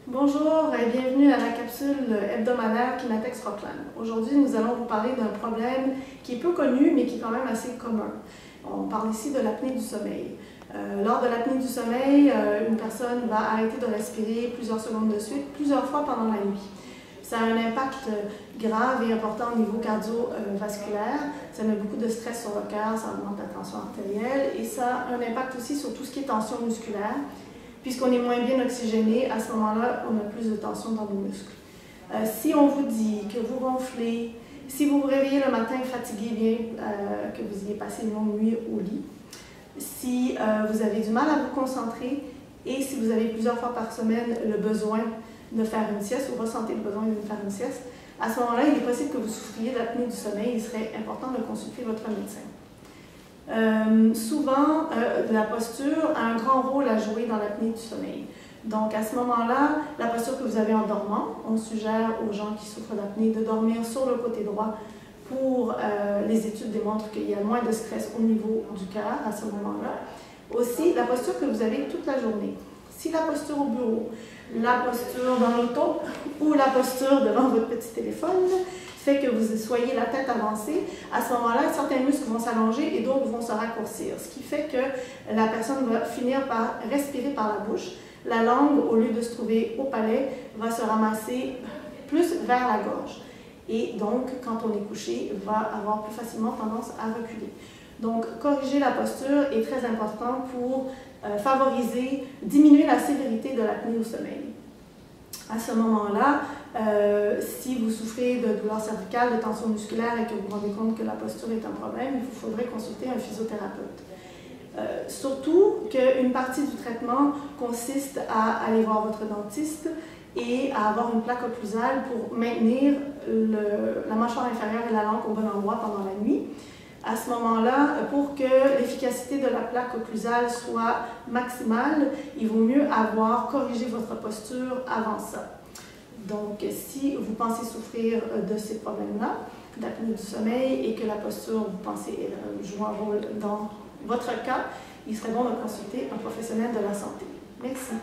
Bonjour et bienvenue à la capsule hebdomadaire Kinatex Rockland. Aujourd'hui, nous allons vous parler d'un problème qui est peu connu, mais qui est quand même assez commun. On parle ici de l'apnée du sommeil. Lors de l'apnée du sommeil, une personne va arrêter de respirer plusieurs secondes de suite, plusieurs fois pendant la nuit. Ça a un impact grave et important au niveau cardiovasculaire. Ça met beaucoup de stress sur le cœur, ça augmente la tension artérielle et ça a un impact aussi sur tout ce qui est tension musculaire. Puisqu'on est moins bien oxygéné, à ce moment-là, on a plus de tension dans nos muscles. Si on vous dit que vous ronflez, si vous vous réveillez le matin fatigué, bien que vous ayez passé une longue nuit au lit, si vous avez du mal à vous concentrer et si vous avez plusieurs fois par semaine le besoin de faire une sieste ou ressentez le besoin de faire une sieste, à ce moment-là, il est possible que vous souffriez d'apnée du sommeil. Il serait important de consulter votre médecin. Souvent, la posture a un grand rôle à jouer dans l'apnée du sommeil. Donc, à ce moment-là, la posture que vous avez en dormant, on suggère aux gens qui souffrent d'apnée de dormir sur le côté droit pour les études démontrent qu'il y a moins de stress au niveau du cœur à ce moment-là. Aussi, la posture que vous avez toute la journée. Si la posture au bureau, la posture dans l'auto ou la posture devant votre petit téléphone fait que vous soyez la tête avancée, à ce moment-là, certains muscles vont s'allonger et d'autres vont se raccourcir, ce qui fait que la personne va finir par respirer par la bouche. La langue, au lieu de se trouver au palais, va se ramasser plus vers la gorge. Et donc, quand on est couché, va avoir plus facilement tendance à reculer. Donc, corriger la posture est très important pour diminuer la sévérité de l'apnée au sommeil. À ce moment-là, si vous souffrez de douleurs cervicales, de tension musculaire et que vous vous rendez compte que la posture est un problème, il vous faudrait consulter un physiothérapeute. Surtout qu'une partie du traitement consiste à aller voir votre dentiste et à avoir une plaque occlusale pour maintenir la mâchoire inférieure et la langue au bon endroit pendant la nuit. À ce moment-là, pour que l'efficacité de la plaque occlusale soit maximale, il vaut mieux avoir corrigé votre posture avant ça. Donc, si vous pensez souffrir de ces problèmes-là, d'apnée du sommeil, et que la posture, vous pensez joue un rôle dans votre cas, il serait bon de consulter un professionnel de la santé. Merci.